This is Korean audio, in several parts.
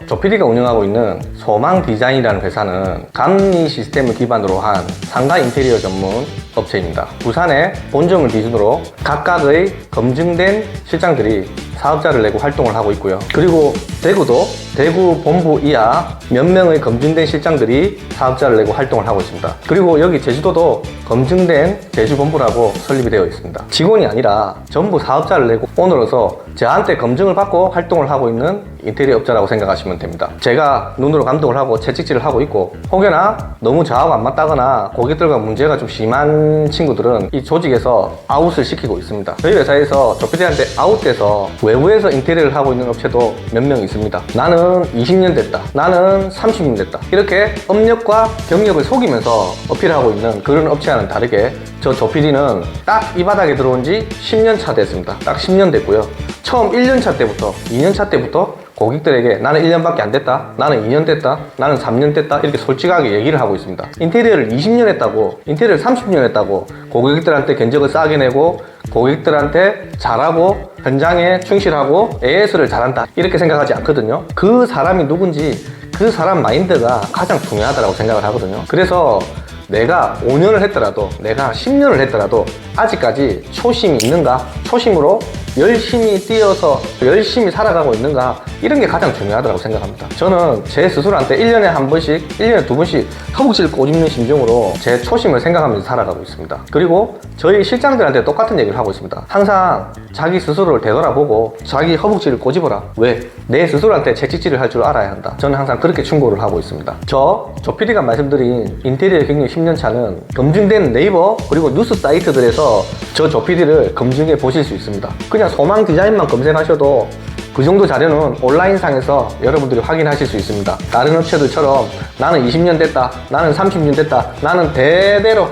조PD가 운영하고 있는 소망디자인이라는 회사는 감리 시스템을 기반으로 한 상가 인테리어 전문 업체입니다. 부산의 본점을 기준으로 각각의 검증된 실장들이 사업자를 내고 활동을 하고 있고요. 그리고 대구도 대구 본부 이하 몇 명의 검증된 실장들이 사업자를 내고 활동을 하고 있습니다. 그리고 여기 제주도도 검증된 제주본부라고 설립이 되어 있습니다. 직원이 아니라 전부 사업자를 내고 오너로서 저한테 검증을 받고 활동을 하고 있는 인테리어 업자라고 생각하시면 됩니다. 제가 눈으로 감독을 하고 채찍질을 하고 있고, 혹여나 너무 저하고 안 맞다거나 고객들과 문제가 좀 심한 친구들은 이 조직에서 아웃을 시키고 있습니다. 저희 회사에서 조PD한테 아웃돼서 외부에서 인테리어를 하고 있는 업체도 몇 명 있습니다. 나는 20년 됐다, 나는 30년 됐다, 이렇게 업력과 경력을 속이면서 어필하고 있는 그런 업체와는 다르게 저 조PD는 딱 이 바닥에 들어온 지 10년 차 됐습니다. 딱 10년 됐고요. 처음 1년 차 때부터 2년 차 때부터 고객들에게 나는 1년밖에 안 됐다, 나는 2년 됐다, 나는 3년 됐다, 이렇게 솔직하게 얘기를 하고 있습니다. 인테리어를 20년 했다고, 인테리어를 30년 했다고 고객들한테 견적을 싸게 내고 고객들한테 잘하고 현장에 충실하고 AS를 잘한다, 이렇게 생각하지 않거든요. 그 사람이 누군지, 그 사람 마인드가 가장 중요하다고 생각을 하거든요. 그래서 내가 5년을 했더라도, 내가 10년을 했더라도 아직까지 초심이 있는가, 초심으로 열심히 뛰어서 열심히 살아가고 있는가, 이런 게 가장 중요하다고 생각합니다. 저는 제 스스로한테 1년에 한 번씩, 1년에 두 번씩 허벅지를 꼬집는 심정으로 제 초심을 생각하면서 살아가고 있습니다. 그리고 저희 실장들한테 똑같은 얘기를 하고 있습니다. 항상 자기 스스로를 되돌아보고 자기 허벅지를 꼬집어라. 왜? 내 스스로한테 채찍질을 할 줄 알아야 한다. 저는 항상 그렇게 충고를 하고 있습니다. 조PD가 말씀드린 인테리어 경력 10년 차는 검증된 네이버 그리고 뉴스 사이트들에서 저 조PD를 검증해 보실 수 있습니다. 그냥 소망 디자인만 검색하셔도 그 정도 자료는 온라인상에서 여러분들이 확인하실 수 있습니다. 다른 업체들처럼 나는 20년 됐다, 나는 30년 됐다, 나는 대대로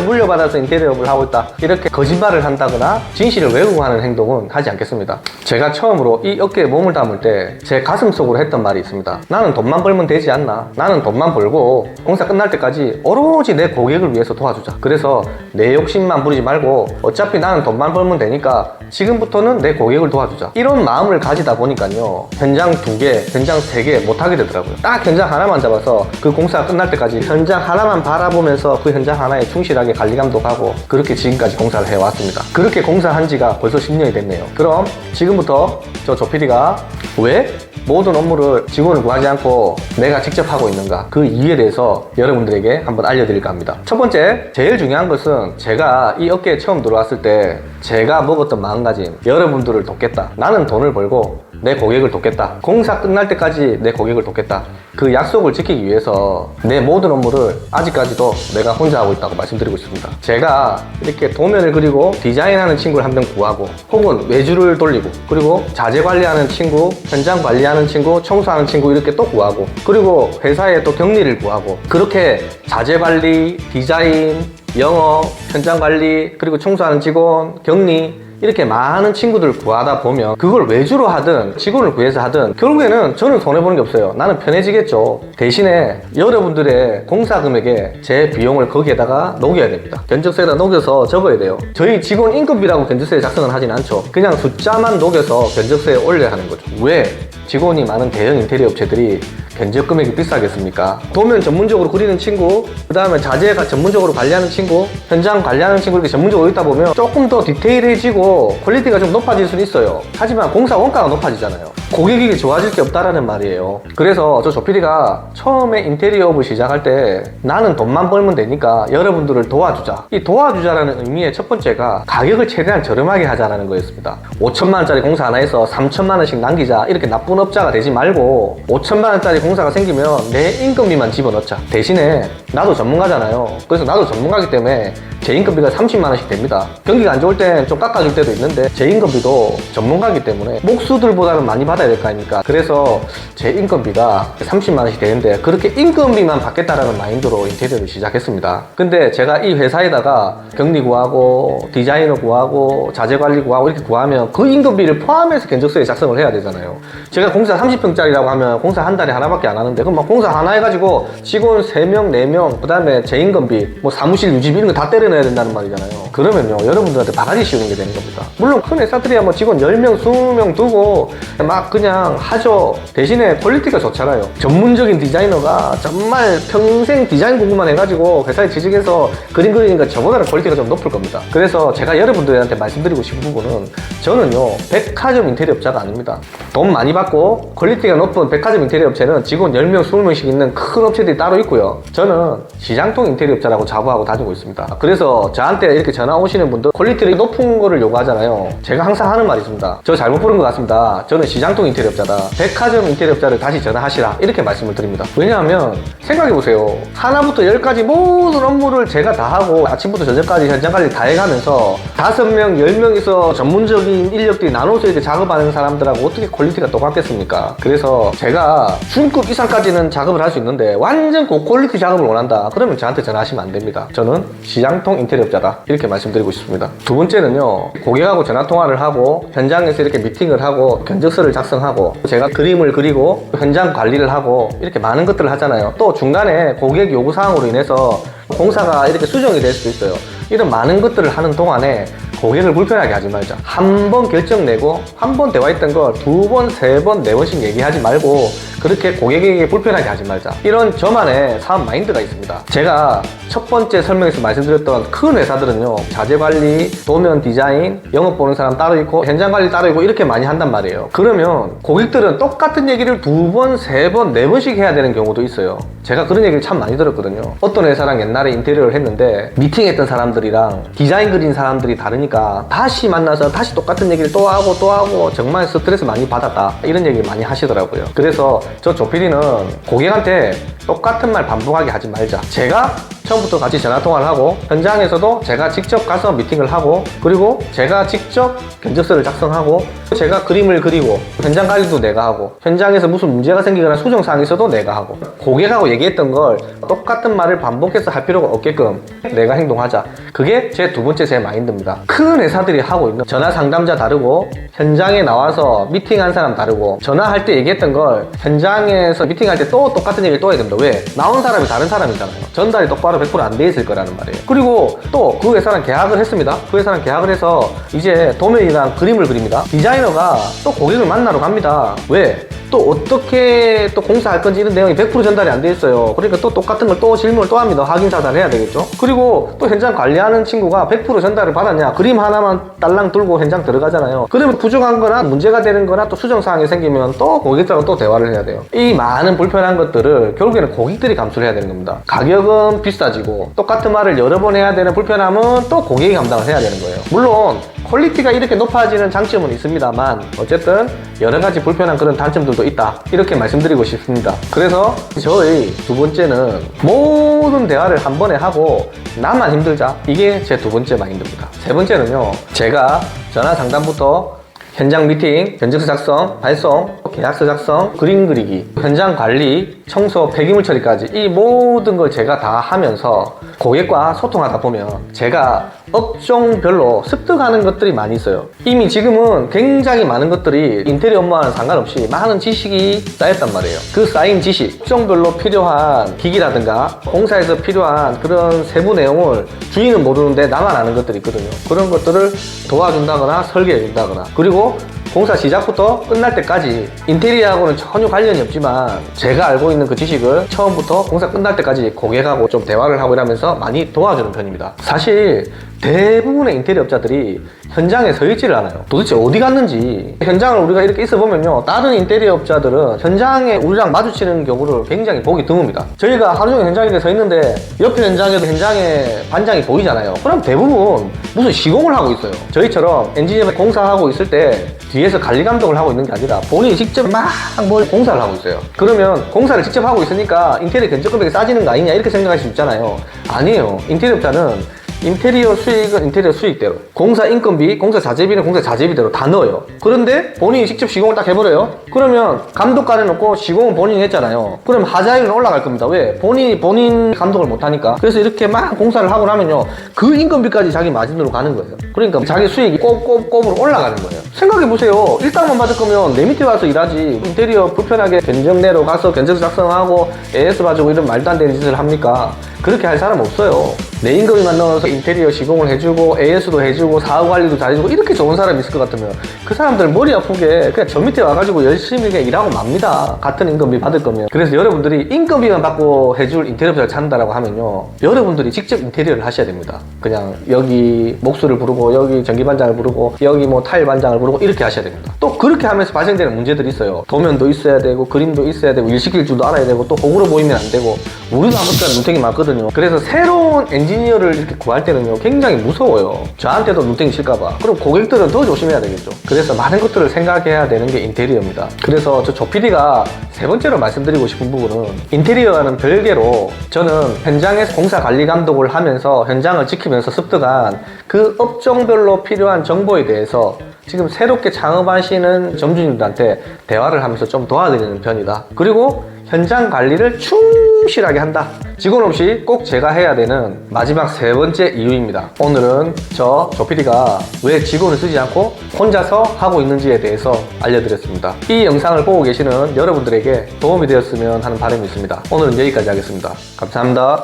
물려받아서 인테리어를 하고 있다, 이렇게 거짓말을 한다거나 진실을 왜곡하는 행동은 하지 않겠습니다. 제가 처음으로 이 업계에 몸을 담을 때 제 가슴속으로 했던 말이 있습니다. 나는 돈만 벌면 되지 않나, 나는 돈만 벌고 공사 끝날 때까지 오로지 내 고객을 위해서 도와주자. 그래서 내 욕심만 부리지 말고 어차피 나는 돈만 벌면 되니까 지금부터는 내 고객을 도와주자, 이런 마음을 가지다 보니까요, 현장 2개, 현장 3개 못하게 되더라고요. 딱 현장 하나만 잡아서 그 공사가 끝날 때까지 현장 하나만 바라보면서 그 현장 하나에 충실하게 관리 감독하고, 그렇게 지금까지 공사를 해왔습니다. 그렇게 공사한 지가 벌써 10년이 됐네요. 그럼 지금부터 저 조PD가 왜 모든 업무를 직원을 구하지 않고 내가 직접 하고 있는가, 그 이유에 대해서 여러분들에게 한번 알려드릴까 합니다. 첫 번째, 제일 중요한 것은 제가 이 업계에 처음 들어왔을 때 제가 먹었던 마음가짐, 여러분들을 돕겠다, 나는 돈을 벌고 내 고객을 돕겠다, 공사 끝날 때까지 내 고객을 돕겠다, 그 약속을 지키기 위해서 내 모든 업무를 아직까지도 내가 혼자 하고 있다고 말씀드리고 싶습니다. 제가 이렇게 도면을 그리고 디자인하는 친구를 한 명 구하고, 혹은 외주를 돌리고, 그리고 자재 관리하는 친구, 현장 관리하는 친구, 청소하는 친구 이렇게 또 구하고, 그리고 회사에 또 격리를 구하고, 그렇게 자재 관리, 디자인, 영업, 현장 관리, 그리고 청소하는 직원, 격리, 이렇게 많은 친구들을 구하다 보면 그걸 외주로 하든 직원을 구해서 하든 결국에는 저는 손해보는 게 없어요. 나는 편해지겠죠. 대신에 여러분들의 공사 금액에 제 비용을 거기에다가 녹여야 됩니다. 견적서에다 녹여서 적어야 돼요. 저희 직원 임금비라고 견적서에 작성은 하진 않죠. 그냥 숫자만 녹여서 견적서에 올려야 하는 거죠. 왜 직원이 많은 대형 인테리어 업체들이 견적 금액이 비싸겠습니까? 도면 전문적으로 그리는 친구, 그 다음에 자재가 전문적으로 관리하는 친구, 현장 관리하는 친구, 이렇게 전문적으로 있다 보면 조금 더 디테일해지고 퀄리티가 좀 높아질 수는 있어요. 하지만 공사 원가가 높아지잖아요. 고객에게 좋아질 게 없다라는 말이에요. 그래서 저 조PD가 처음에 인테리어업을 시작할 때 나는 돈만 벌면 되니까 여러분들을 도와주자, 이 도와주자라는 의미의 첫 번째가 가격을 최대한 저렴하게 하자라는 거였습니다. 5천만 원짜리 공사 하나에서 3천만 원씩 남기자, 이렇게 나쁜 업자가 되지 말고 5천만 원짜리 공사가 생기면 내 임금비만 집어넣자. 대신에 나도 전문가잖아요. 그래서 나도 전문가이기 때문에 제 임금비가 30만 원씩 됩니다. 경기가 안 좋을 땐 좀 깎아줄 때도 있는데 제 임금비도 전문가이기 때문에 목수들보다는 많이 받아야 될 거 아닙니까? 그래서 제 임금비가 30만 원씩 되는데 그렇게 임금비만 받겠다라는 마인드로 인테리어를 시작했습니다. 근데 제가 이 회사에다가 격리 구하고 디자이너 구하고 자재 관리 구하고 이렇게 구하면 그 임금비를 포함해서 견적서에 작성을 해야 되잖아요. 제가 공사 30평짜리라고 하면 공사 한 달에 하나밖에 안 하는데, 그럼 막 공사 하나 해가지고 직원 3명, 4명 비용, 그 다음에 재인건비, 뭐 사무실 유지비 이런 거 다 때려내야 된다는 말이잖아요. 그러면요, 여러분들한테 바가지 씌우는 게 되는 겁니다. 물론 큰 회사들이야 뭐 직원 10명, 20명 두고 막 그냥 하죠. 대신에 퀄리티가 좋잖아요. 전문적인 디자이너가 정말 평생 디자인 공부만 해가지고 회사에 취직해서 그림 그리니까 저보다는 퀄리티가 좀 높을 겁니다. 그래서 제가 여러분들한테 말씀드리고 싶은 부분은, 저는요 백화점 인테리어 업자가 아닙니다. 돈 많이 받고 퀄리티가 높은 백화점 인테리어 업체는 직원 10명, 20명씩 있는 큰 업체들이 따로 있고요. 저는 시장통 인테리어 업자라고 자부하고 다니고 있습니다. 그래서 저한테 이렇게 전화 오시는 분들 퀄리티를 높은 거를 요구하잖아요. 제가 항상 하는 말이 있습니다. 저 잘못 부른 것 같습니다. 저는 시장통 인테리어 업자다. 백화점 인테리어 업자를 다시 전화하시라. 이렇게 말씀을 드립니다. 왜냐하면 생각해보세요. 하나부터 10까지 모든 업무를 제가 다 하고 아침부터 저녁까지 현장 관리 다 해가면서 5명, 10명이서 전문적인 인력들이 나눠서 이렇게 작업하는 사람들하고 어떻게 퀄리티가 똑같겠습니까? 그래서 제가 중급 이상까지는 작업을 할 수 있는데 완전 고퀄리티 작업을 원한다. 그러면 저한테 전화하시면 안 됩니다. 저는 시장통 인테리어 업자다. 이렇게 말씀드리고 싶습니다. 두 번째는요, 고객하고 전화 통화를 하고 현장에서 이렇게 미팅을 하고 견적서를 작성하고 제가 그림을 그리고 현장 관리를 하고 이렇게 많은 것들을 하잖아요. 또 중간에 고객 요구사항으로 인해서 공사가 이렇게 수정이 될 수도 있어요. 이런 많은 것들을 하는 동안에 고객을 불편하게 하지 말자. 한 번 결정 내고 한 번 대화했던 걸 2번, 3번, 4번씩 얘기하지 말고 그렇게 고객에게 불편하게 하지 말자. 이런 저만의 사업 마인드가 있습니다. 제가 첫 번째 설명에서 말씀드렸던 큰 회사들은요, 자재관리, 도면 디자인, 영업 보는 사람 따로 있고 현장 관리 따로 있고 이렇게 많이 한단 말이에요. 그러면 고객들은 똑같은 얘기를 2번, 3번, 4번씩 해야 되는 경우도 있어요. 제가 그런 얘기를 참 많이 들었거든요. 어떤 회사랑 옛날에 인테리어를 했는데 미팅했던 사람들이랑 디자인 그린 사람들이 다르니까 다시 만나서 다시 똑같은 얘기를 또 하고 정말 스트레스 많이 받았다, 이런 얘기를 많이 하시더라고요. 그래서 저 조PD는 고객한테 똑같은 말 반복하게 하지 말자. 제가 처음부터 같이 전화통화를 하고 현장에서도 제가 직접 가서 미팅을 하고 그리고 제가 직접 견적서를 작성하고 제가 그림을 그리고 현장 관리도 내가 하고 현장에서 무슨 문제가 생기거나 수정사항이 있어도 내가 하고 고객하고 얘기했던 걸 똑같은 말을 반복해서 할 필요가 없게끔 내가 행동하자. 그게 제 두 번째 제 마인드입니다. 큰 회사들이 하고 있는 전화 상담자 다르고 현장에 나와서 미팅한 사람 다르고 전화할 때 얘기했던 걸 현장에서 미팅할 때 또 똑같은 얘기를 또 해야 됩니다. 왜? 나온 사람이 다른 사람이잖아요. 전달이 똑바로 100% 안 돼 있을 거라는 말이에요. 그리고 또 그 회사랑 계약을 했습니다. 그 회사랑 계약을 해서 이제 도면이랑 그림을 그립니다. 디자이너가 또 고객을 만나러 갑니다. 왜? 또 어떻게 또 공사할 건지 이런 내용이 100% 전달이 안 돼 있어요. 그러니까 또 똑같은 걸 또 질문을 또 합니다. 확인 사살을 해야 되겠죠. 그리고 또 현장 관리하는 친구가 100% 전달을 받았냐, 그림 하나만 딸랑 들고 현장 들어가잖아요. 그러면 부족한 거나 문제가 되는 거나 또 수정사항이 생기면 또 고객들하고 또 대화를 해야 돼요. 이 많은 불편한 것들을 결국에는 고객들이 감수를 해야 되는 겁니다. 가격은 비싸지고 똑같은 말을 여러 번 해야 되는 불편함은 또 고객이 감당을 해야 되는 거예요. 물론 퀄리티가 이렇게 높아지는 장점은 있습니다만 어쨌든 여러 가지 불편한 그런 단점들도 있다, 이렇게 말씀드리고 싶습니다. 그래서 저희 두 번째는 모든 대화를 한 번에 하고 나만 힘들자, 이게 제 두 번째 마인드입니다. 세 번째는요, 제가 전화 상담부터 현장 미팅, 견적서 작성, 발송, 계약서 작성, 그림 그리기, 현장 관리, 청소, 폐기물 처리까지 이 모든 걸 제가 다 하면서 고객과 소통하다 보면 제가 업종별로 습득하는 것들이 많이 있어요. 이미 지금은 굉장히 많은 것들이 인테리어 업무와는 상관없이 많은 지식이 쌓였단 말이에요. 그 쌓인 지식, 업종별로 필요한 기기라든가 공사에서 필요한 그런 세부 내용을 주인은 모르는데 나만 아는 것들이 있거든요. 그런 것들을 도와준다거나 설계해준다거나, 그리고 공사 시작부터 끝날 때까지 인테리어하고는 전혀 관련이 없지만 제가 알고 있는 그 지식을 처음부터 공사 끝날 때까지 고객하고 좀 대화를 하고 이러면서 많이 도와주는 편입니다. 사실 대부분의 인테리어 업자들이 현장에 서 있지를 않아요. 도대체 어디 갔는지. 현장을 우리가 이렇게 있어 보면요, 다른 인테리어 업자들은 현장에 우리랑 마주치는 경우를 굉장히 보기 드뭅니다. 저희가 하루 종일 현장에 서 있는데 옆에 현장에도 현장에 반장이 보이잖아요. 그럼 대부분 무슨 시공을 하고 있어요. 저희처럼 엔지니어 공사하고 있을 때 뒤에서 관리 감독을 하고 있는 게 아니라 본인이 직접 막 뭘 공사를 하고 있어요. 그러면 공사를 직접 하고 있으니까 인테리어 견적 금액이 싸지는 거 아니냐, 이렇게 생각할 수 있잖아요. 아니에요. 인테리어 업자는 인테리어 수익은 인테리어 수익대로, 공사 인건비, 공사 자재비는 공사 자재비대로 다 넣어요. 그런데 본인이 직접 시공을 딱 해버려요? 그러면 감독관에 놓고 시공은 본인이 했잖아요. 그럼 하자율은 올라갈 겁니다. 왜? 본인이 본인 감독을 못하니까. 그래서 이렇게 막 공사를 하고 나면요, 그 인건비까지 자기 마진으로 가는 거예요. 그러니까 자기 수익이 꼼꼼꼼으로 올라가는 거예요. 생각해보세요. 일당만 받을 거면 내 밑에 와서 일하지. 인테리어 불편하게 견적내러 가서 견적 작성하고 AS 봐주고 이런 말도 안 되는 짓을 합니까? 그렇게 할 사람 없어요. 내 임금만 넣어서 인테리어 시공을 해주고 AS도 해주고 사후 관리도 잘해주고 이렇게 좋은 사람이 있을 것 같으면 그 사람들 머리 아프게 그냥 저 밑에 와가지고 열심히 그냥 일하고 맙니다. 같은 임금비 받을 거면. 그래서 여러분들이 임금비만 받고 해줄 인테리어를 찾는다라고 하면요, 여러분들이 직접 인테리어를 하셔야 됩니다. 그냥 여기 목수를 부르고 여기 전기반장을 부르고 여기 뭐 타일 반장을 부르고 이렇게 하셔야 됩니다. 또 그렇게 하면서 발생되는 문제들이 있어요. 도면도 있어야 되고 그림도 있어야 되고 일 시킬 줄도 알아야 되고 또 호구로 보이면 안 되고 우리도 아무튼 눈탱이 많거든요. 그래서 새로운 엔지니어를 이렇게 구할 때는요 굉장히 무서워요. 저한테도 눈탱이 칠까봐. 그럼 고객들은 더 조심해야 되겠죠. 그래서 많은 것들을 생각해야 되는 게 인테리어입니다. 그래서 저 조PD가 세 번째로 말씀드리고 싶은 부분은, 인테리어와는 별개로 저는 현장에서 공사 관리 감독을 하면서 현장을 지키면서 습득한 그 업종별로 필요한 정보에 대해서 지금 새롭게 창업하시는 점주님들한테 대화를 하면서 좀 도와드리는 편이다. 그리고 현장 관리를 충실하게 한다. 직원 없이 꼭 제가 해야 되는 마지막 세 번째 이유입니다. 오늘은 저 조PD가 왜 직원을 쓰지 않고 혼자서 하고 있는지에 대해서 알려드렸습니다. 이 영상을 보고 계시는 여러분들에게 도움이 되었으면 하는 바람이 있습니다. 오늘은 여기까지 하겠습니다. 감사합니다.